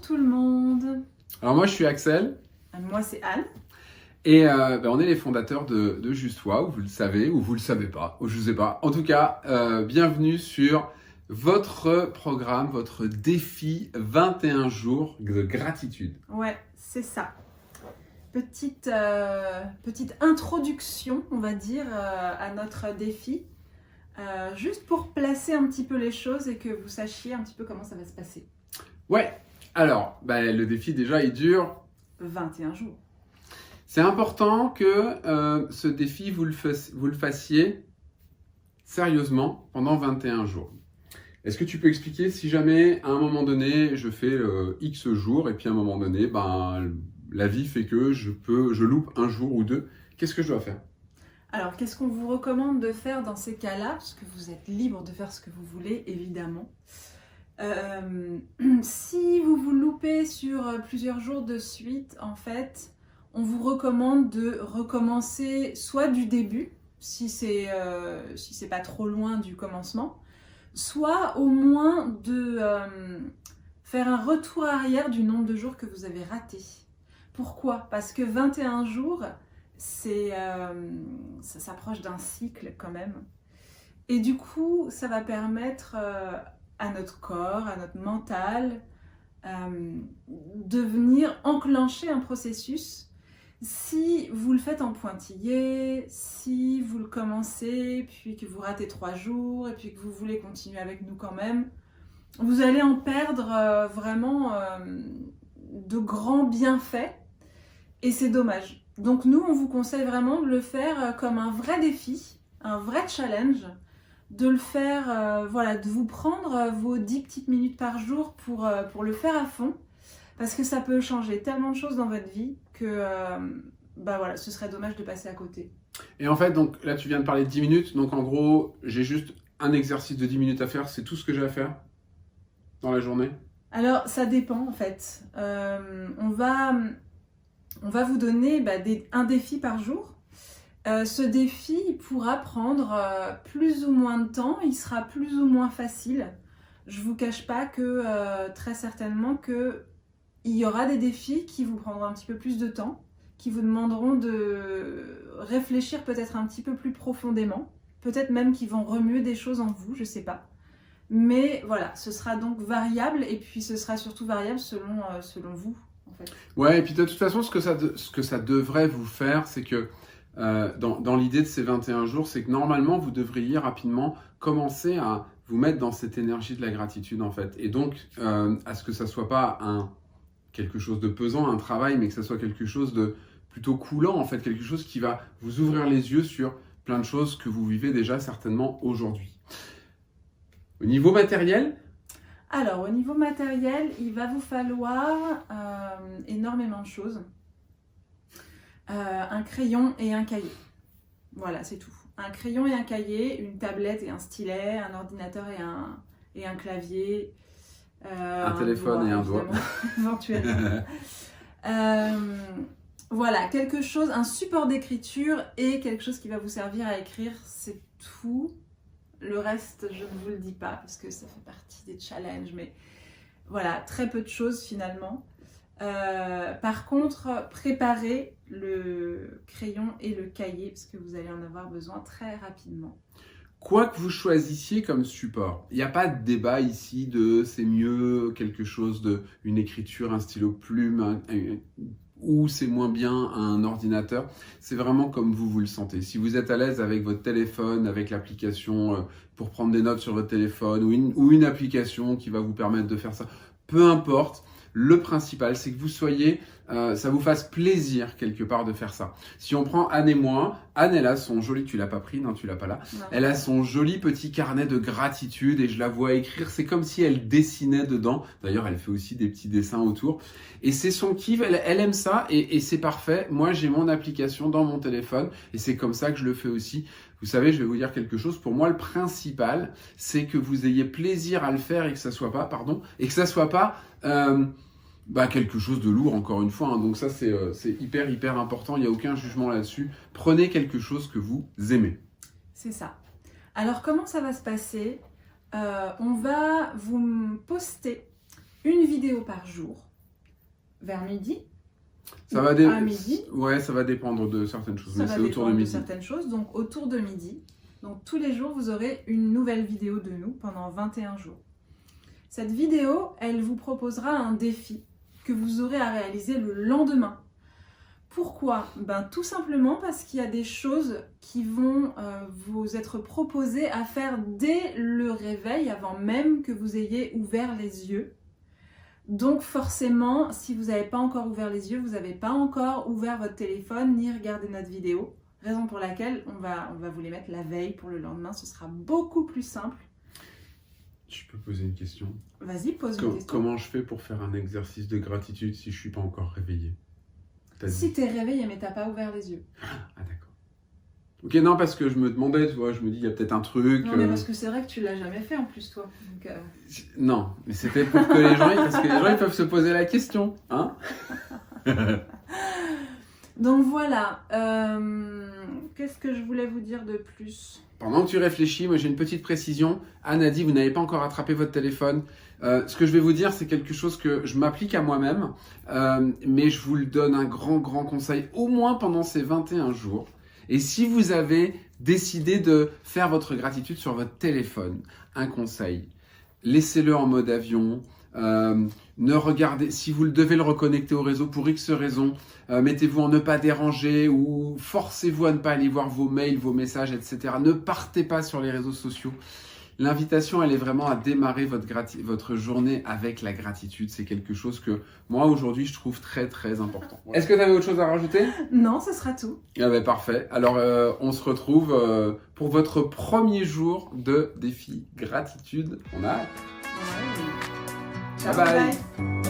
tout le monde. Alors moi je suis Axel. Moi c'est Anne. Et on est les fondateurs de Just Wow, vous le savez ou vous le savez pas, ou je sais pas. En tout cas, bienvenue sur votre programme, votre défi 21 jours de gratitude. Ouais, c'est ça. Petite introduction, on va dire, à notre défi. Juste pour placer un petit peu les choses et que vous sachiez un petit peu comment ça va se passer. Ouais, alors, le défi déjà, il dure 21 jours. C'est important que ce défi, vous le fassiez sérieusement pendant 21 jours. Est-ce que tu peux expliquer si jamais, à un moment donné, je fais X jours et puis à un moment donné, la vie fait que je loupe un jour ou deux, qu'est-ce que je dois faire? Alors, qu'est-ce qu'on vous recommande de faire dans ces cas-là? Parce que vous êtes libre de faire ce que vous voulez, évidemment. Si vous vous loupez sur plusieurs jours de suite, en fait, on vous recommande de recommencer soit du début, si c'est pas trop loin du commencement, soit au moins de faire un retour arrière du nombre de jours que vous avez raté. Pourquoi? Parce que 21 jours, ça s'approche d'un cycle quand même. Et du coup, ça va permettre à notre corps, à notre mental, de venir enclencher un processus. Si vous le faites en pointillé, si vous le commencez, puis que vous ratez 3 jours, et puis que vous voulez continuer avec nous quand même, vous allez en perdre vraiment de grands bienfaits, et c'est dommage. Donc nous, on vous conseille vraiment de le faire comme un vrai défi, un vrai challenge, de le faire, de vous prendre vos 10 petites minutes par jour pour le faire à fond, parce que ça peut changer tellement de choses dans votre vie que ce serait dommage de passer à côté. Et en fait, donc là tu viens de parler de 10 minutes, donc en gros, j'ai juste un exercice de 10 minutes à faire, c'est tout ce que j'ai à faire dans la journée? Alors, ça dépend en fait. On va vous donner un défi par jour. Ce défi il pourra prendre plus ou moins de temps, il sera plus ou moins facile. Je ne vous cache pas que très certainement il y aura des défis qui vous prendront un petit peu plus de temps, qui vous demanderont de réfléchir peut-être un petit peu plus profondément, peut-être même qui vont remuer des choses en vous, je ne sais pas. Mais voilà, ce sera donc variable et puis ce sera surtout variable selon vous. En fait. Ouais, et puis de toute façon, ce que ça devrait vous faire, c'est que dans l'idée de ces 21 jours, c'est que normalement, vous devriez rapidement commencer à vous mettre dans cette énergie de la gratitude, en fait. Et donc, à ce que ça soit pas quelque chose de pesant, un travail, mais que ça soit quelque chose de plutôt coulant, en fait, quelque chose qui va vous ouvrir les yeux sur plein de choses que vous vivez déjà certainement aujourd'hui. Au niveau matériel? Alors, au niveau matériel, il va vous falloir énormément de choses. Un crayon et un cahier. Voilà, c'est tout. Un crayon et un cahier, une tablette et un stylet, un ordinateur et un clavier. Un téléphone et un doigt. Éventuellement. Voilà, quelque chose, un support d'écriture et quelque chose qui va vous servir à écrire, c'est tout. Le reste, je ne vous le dis pas parce que ça fait partie des challenges, mais voilà, très peu de choses finalement. Par contre, préparez le crayon et le cahier parce que vous allez en avoir besoin très rapidement. Quoi que vous choisissiez comme support, il n'y a pas de débat ici de c'est mieux quelque chose une écriture, un stylo plume, ou c'est moins bien un ordinateur. C'est vraiment comme vous le sentez. Si vous êtes à l'aise avec votre téléphone, avec l'application pour prendre des notes sur votre téléphone ou une application qui va vous permettre de faire ça, peu importe. Le principal, c'est que vous soyez, ça vous fasse plaisir quelque part de faire ça. Si on prend Anne et moi, Anne, elle a son joli, tu l'as pas pris, non, tu l'as pas là. Non. Elle a son joli petit carnet de gratitude et je la vois écrire. C'est comme si elle dessinait dedans. D'ailleurs, elle fait aussi des petits dessins autour. Et c'est son kiff, elle aime ça et c'est parfait. Moi, j'ai mon application dans mon téléphone et c'est comme ça que je le fais aussi. Vous savez, je vais vous dire quelque chose. Pour moi, le principal, c'est que vous ayez plaisir à le faire et que ça soit pas, quelque chose de lourd, encore une fois. Hein. Donc ça, c'est hyper important. Il n'y a aucun jugement là-dessus. Prenez quelque chose que vous aimez. C'est ça. Alors, comment ça va se passer? On va vous poster une vidéo par jour vers midi. Ça va à midi. Ouais, ça va dépendre de certaines choses, Ça mais va c'est autour de dépendre midi. certaines choses, donc autour de midi. Donc tous les jours, vous aurez une nouvelle vidéo de nous pendant 21 jours. Cette vidéo, elle vous proposera un défi que vous aurez à réaliser le lendemain. Pourquoi? Tout simplement parce qu'il y a des choses qui vont vous être proposées à faire dès le réveil, avant même que vous ayez ouvert les yeux. Donc forcément, si vous n'avez pas encore ouvert les yeux, vous n'avez pas encore ouvert votre téléphone ni regardé notre vidéo. Raison pour laquelle on va vous les mettre la veille pour le lendemain. Ce sera beaucoup plus simple. Je peux poser une question? Vas-y, pose une question. Comment je fais pour faire un exercice de gratitude si je suis pas encore réveillé? Si tu es réveillé mais tu n'as pas ouvert les yeux. Ah d'accord. Ok, non, parce que je me demandais, tu vois, je me dis, il y a peut-être un truc... Non, mais parce que c'est vrai que tu l'as jamais fait en plus, toi. Donc, Non, mais c'était pour que les gens... Parce que les gens, ils peuvent se poser la question, hein. Donc voilà. Qu'est-ce que je voulais vous dire de plus? Pendant que tu réfléchis, moi j'ai une petite précision. Anne a dit, vous n'avez pas encore attrapé votre téléphone. Ce que je vais vous dire, c'est quelque chose que je m'applique à moi-même, mais je vous le donne un grand conseil, au moins pendant ces 21 jours. Et si vous avez décidé de faire votre gratitude sur votre téléphone, un conseil, laissez-le en mode avion. Ne regardez, si vous devez le reconnecter au réseau pour X raisons, mettez-vous en ne pas déranger ou forcez-vous à ne pas aller voir vos mails, vos messages, etc. Ne partez pas sur les réseaux sociaux. L'invitation, elle est vraiment à démarrer votre journée avec la gratitude. C'est quelque chose que moi, aujourd'hui, je trouve très important. Est-ce que tu avais autre chose à rajouter? Non, ce sera tout. Ah ben, parfait. Alors, on se retrouve pour votre premier jour de défi gratitude. On a hâte. Ouais. Ciao, Bye bye. bye.